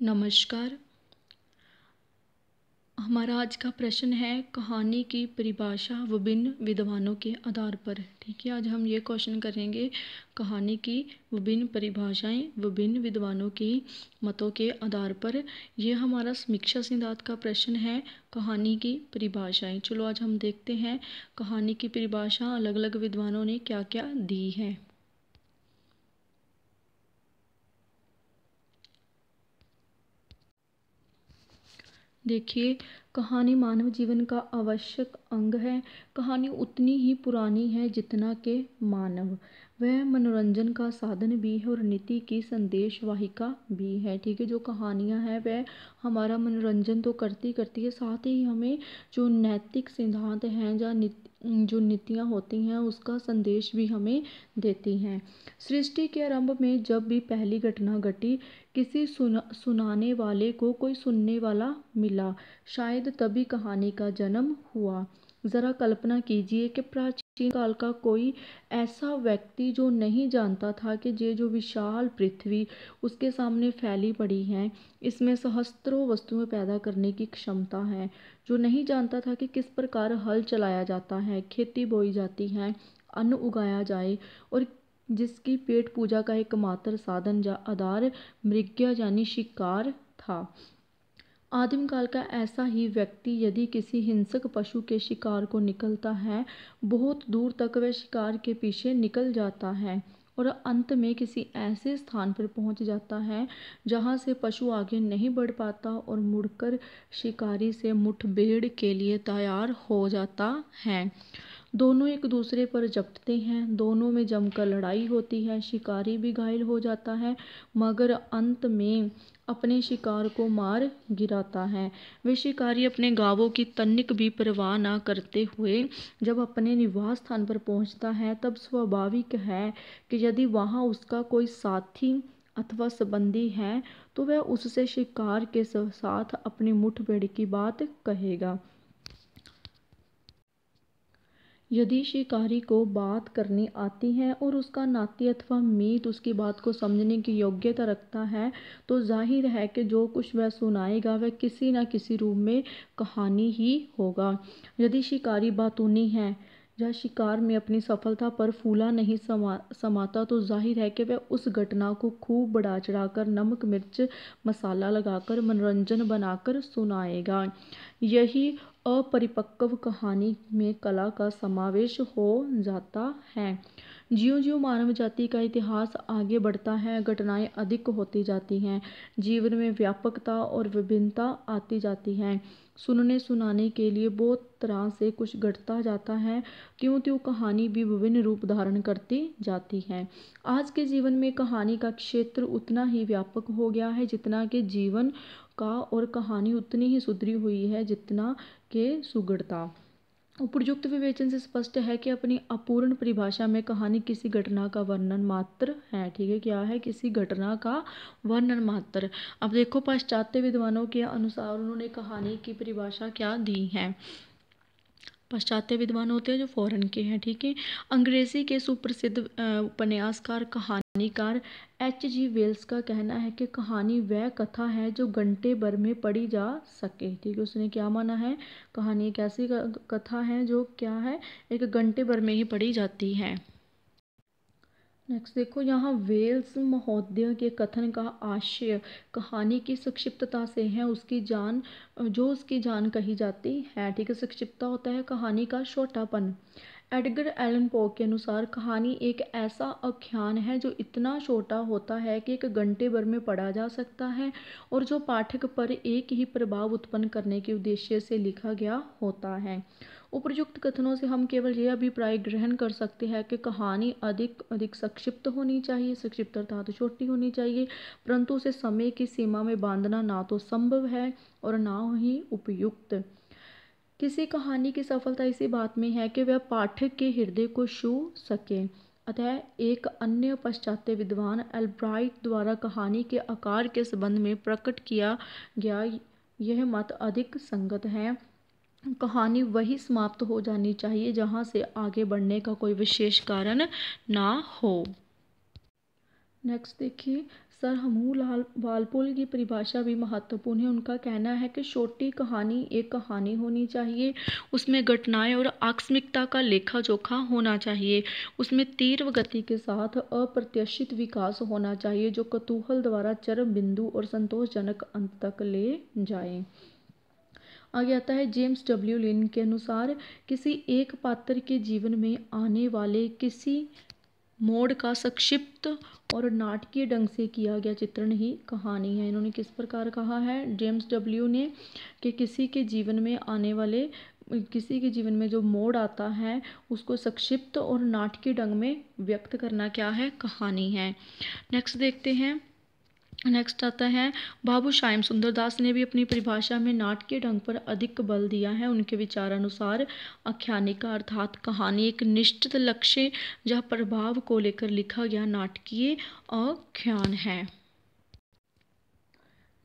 नमस्कार। हमारा आज का प्रश्न है कहानी की परिभाषा विभिन्न विद्वानों के आधार पर। ठीक है, आज हम ये क्वेश्चन करेंगे कहानी की विभिन्न परिभाषाएं विभिन्न विद्वानों के मतों के आधार पर। ये हमारा समीक्षा सिद्धांत का प्रश्न है, कहानी की परिभाषाएं। चलो आज हम देखते हैं कहानी की परिभाषा अलग अलग विद्वानों ने क्या क्या दी है। देखिए, कहानी मानव जीवन का आवश्यक अंग है। कहानी उतनी ही पुरानी है जितना के मानव। वह मनोरंजन का साधन भी है और नीति की संदेश वाहिका भी है। ठीक है, जो कहानियाँ हैं वह हमारा मनोरंजन तो करती है, साथ ही हमें जो नैतिक सिद्धांत हैं या जो नीतियाँ होती हैं उसका संदेश भी हमें देती हैं। सृष्टि के आरंभ में जब भी पहली घटना घटी, किसी सुनाने वाले को कोई सुनने वाला मिला, शायद तभी कहानी का जन्म हुआ। जरा कल्पना कीजिए कि प्राचीन काल का कोई ऐसा व्यक्ति जो नहीं जानता था कि ये जो विशाल पृथ्वी उसके सामने फैली पड़ी है, इसमें सहस्त्रों वस्तुएं पैदा करने की क्षमता है, जो नहीं जानता था कि किस प्रकार हल चलाया जाता है, खेती बोई जाती है, अन्न उगाया जाए, और जिसकी पेट पूजा का एकमात्र साधन या आधार मृग्या यानी शिकार था। आदिम काल का ऐसा ही व्यक्ति यदि किसी हिंसक पशु के शिकार को निकलता है, बहुत दूर तक वह शिकार के पीछे निकल जाता है और अंत में किसी ऐसे स्थान पर पहुंच जाता है जहां से पशु आगे नहीं बढ़ पाता और मुड़कर शिकारी से मुठभेड़ के लिए तैयार हो जाता है। दोनों एक दूसरे पर झपटते हैं, दोनों में जमकर लड़ाई होती है, शिकारी भी घायल हो जाता है मगर अंत में अपने शिकार को मार गिराता है। वे शिकारी अपने गावों की तनिक भी परवाह न करते हुए जब अपने निवास स्थान पर पहुंचता है, तब स्वाभाविक है कि यदि वहां उसका कोई साथी अथवा संबंधी है तो वह उससे शिकार के साथ अपनी मुठभेड़ की बात कहेगा। यदि शिकारी को बात करनी आती है और उसका नाती अथवा मीत उसकी बात को समझने की योग्यता रखता है, तो जाहिर है कि जो कुछ वह सुनाएगा वह किसी न किसी रूप में कहानी ही होगा। यदि शिकारी बातूनी है या शिकार में अपनी सफलता पर फूला नहीं समाता, तो जाहिर है कि वह उस घटना को खूब बढ़ा चढ़ाकर नमक मिर्च मसाला लगाकर मनोरंजन बनाकर सुनाएगा। यही अपरिपक्व कहानी में कला का समावेश हो जाता है। ज्यों ज्यों मानव जाति का इतिहास आगे बढ़ता है, घटनाएं अधिक होती जाती हैं, जीवन में व्यापकता और विभिन्नता आती जाती है। सुनने सुनाने के लिए बहुत तरह से कुछ घटता जाता है, त्यों त्यों कहानी भी विभिन्न रूप धारण करती जाती है। आज के जीवन में कहानी का क्षेत्र उतना ही व्यापक हो गया है जितना कि जीवन का, और कहानी उतनी ही सुधरी हुई है जितना के सुगढ़ता। उपयुक्त विवेचन से स्पष्ट है कि अपनी अपूर्ण परिभाषा में कहानी किसी घटना का वर्णन मात्र है। ठीक है, क्या है? किसी घटना का वर्णन मात्र। अब देखो, पाश्चात्य विद्वानों के अनुसार उन्होंने कहानी की परिभाषा क्या दी है। पाश्चात्य विद्वान होते हैं जो फॉरेन के हैं। ठीक है, अंग्रेजी के सुप्रसिद्ध उपन्यासकार कहानीकार H.G. वेल्स का कहना है कि कहानी वह कथा है जो घंटे भर में पढ़ी जा सके। ठीक है, उसने क्या माना है? कहानी एक ऐसी कथा है जो क्या है, एक घंटे भर में ही पढ़ी जाती है। नेक्स्ट देखो, यहाँ वेल्स महोदय के कथन का आशय कहानी की संक्षिप्तता से है, उसकी जान कही जाती है। ठीक है, संक्षिप्तता होता है कहानी का छोटापन। एडगर एलन पो के अनुसार कहानी एक ऐसा आख्यान है जो इतना छोटा होता है कि एक घंटे भर में पढ़ा जा सकता है और जो पाठक पर एक ही प्रभाव उत्पन्न करने के उद्देश्य से लिखा गया होता है। उपर्युक्त कथनों से हम केवल यह अभिप्राय ग्रहण कर सकते हैं कि कहानी अधिक संक्षिप्त होनी चाहिए, संक्षिप्त अर्थात छोटी होनी चाहिए, परंतु उसे समय की सीमा में बांधना ना तो संभव है और ना ही उपयुक्त। किसी कहानी की सफलता इसी बात में है कि वह पाठक के हृदय को छू सके। अतः एक अन्य पाश्चात्य विद्वान एल्ब्राइट द्वारा कहानी के आकार के संबंध में प्रकट किया गया यह मत अधिक संगत है। कहानी वही समाप्त हो जानी चाहिए जहां से आगे बढ़ने का कोई विशेष कारण ना हो। नेक्स्ट देखिए, सर हमू लाल वालपोल की परिभाषा भी महत्वपूर्ण है। उनका कहना है कि छोटी कहानी एक कहानी होनी चाहिए, उसमें घटनाएं और आकस्मिकता का लेखा जोखा होना चाहिए, उसमें तीव्र गति के साथ अप्रत्याशित विकास होना चाहिए जो कौतूहल द्वारा चरम बिंदु और संतोषजनक अंत तक ले जाए। आगे आता है जेम्स डब्ल्यू लिन के अनुसार किसी एक पात्र के जीवन में आने वाले किसी मोड़ का संक्षिप्त और नाटकीय ढंग से किया गया चित्रण ही कहानी है। इन्होंने किस प्रकार कहा है जेम्स डब्ल्यू ने कि किसी के जीवन में जो मोड़ आता है उसको संक्षिप्त और नाटकीय ढंग में व्यक्त करना क्या है, कहानी है। नेक्स्ट आता है बाबू श्याम सुंदर दास ने भी अपनी परिभाषा में नाटकीय ढंग पर अधिक बल दिया है। उनके विचारानुसार आख्यानिका अर्थात कहानी एक निश्चित लक्ष्य या प्रभाव को लेकर लिखा गया नाटकीय आख्यान है।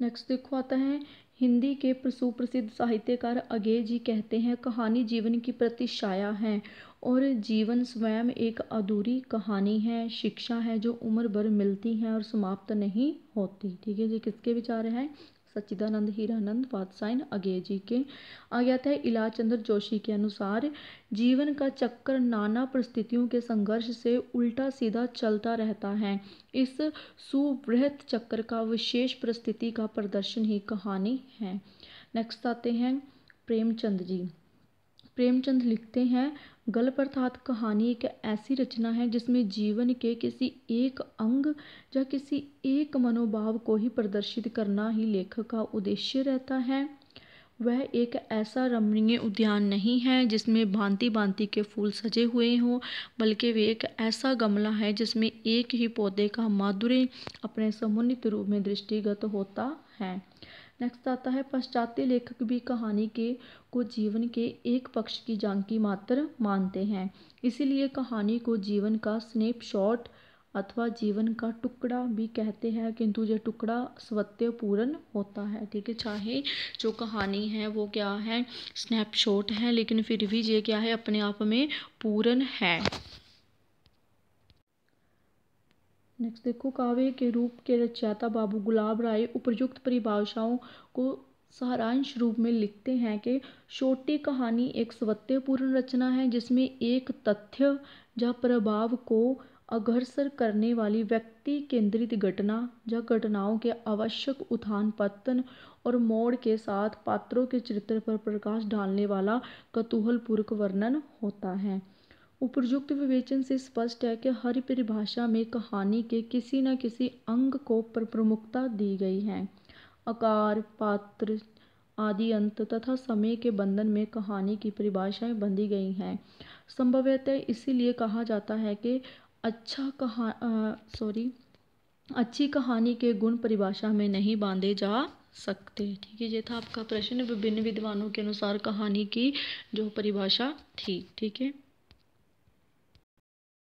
नेक्स्ट देखो आता है हिंदी के सुप्रसिद्ध साहित्यकार अगेय जी कहते हैं कहानी जीवन की प्रतिछाया है और जीवन स्वयं एक अधूरी कहानी है, शिक्षा है जो उम्र भर मिलती है और समाप्त नहीं होती। ठीक है, ये किसके विचार हैं, सच्चिदानंद हीरानंद वात्स्यायन अगेय जी के। आगे आता है इलाज चंद्र जोशी के अनुसार जीवन का चक्कर नाना परिस्थितियों के संघर्ष से उल्टा सीधा चलता रहता है, इस सुवृहत चक्र का विशेष परिस्थिति का प्रदर्शन ही कहानी है। नेक्स्ट आते हैं प्रेमचंद जी। प्रेमचंद लिखते हैं गल्प अर्थात कहानी एक ऐसी रचना है जिसमें जीवन के किसी एक अंग या किसी एक मनोभाव को ही प्रदर्शित करना ही लेखक का उद्देश्य रहता है। वह एक ऐसा रमणीय उद्यान नहीं है जिसमें भांति भांति के फूल सजे हुए हों, बल्कि वे एक ऐसा गमला है जिसमें एक ही पौधे का माधुर्य अपने समुन्नत रूप में दृष्टिगत होता है। नेक्स्ट आता है पाश्चात्य लेखक भी कहानी को जीवन के एक पक्ष की झांकी मात्र मानते हैं, इसीलिए कहानी को जीवन का स्नैपशॉट अथवा जीवन का टुकड़ा भी कहते हैं, किंतु यह टुकड़ा स्वतः पूर्ण होता है। ठीक है, चाहे जो कहानी है वो क्या है, स्नैपशॉट है, लेकिन फिर भी ये क्या है, अपने आप में पूर्ण है। नेक्स्ट देखो काव्य के रूप के रचयिता बाबू गुलाब राय उपर्युक्त परिभाषाओं को सारांश रूप में लिखते हैं कि छोटी कहानी एक स्वतः पूर्ण रचना है जिसमें एक तथ्य या प्रभाव को अग्रसर करने वाली व्यक्ति केंद्रित घटना या घटनाओं के आवश्यक उत्थान पतन और मोड़ के साथ पात्रों के चरित्र पर प्रकाश डालने वाला कौतूहलपूर्वक वर्णन होता है। उपर्युक्त विवेचन से स्पष्ट है कि हर परिभाषा में कहानी के किसी न किसी अंग को प्रमुखता दी गई है। आकार, पात्र आदि अंत तथा समय के बंधन में कहानी की परिभाषाएं बंधी गई हैं। संभवतः इसीलिए कहा जाता है कि अच्छी कहानी के गुण परिभाषा में नहीं बांधे जा सकते। ठीक है, ये था आपका प्रश्न। विभिन्न विद्वानों के अनुसार कहानी की जो परिभाषा थी। ठीक है।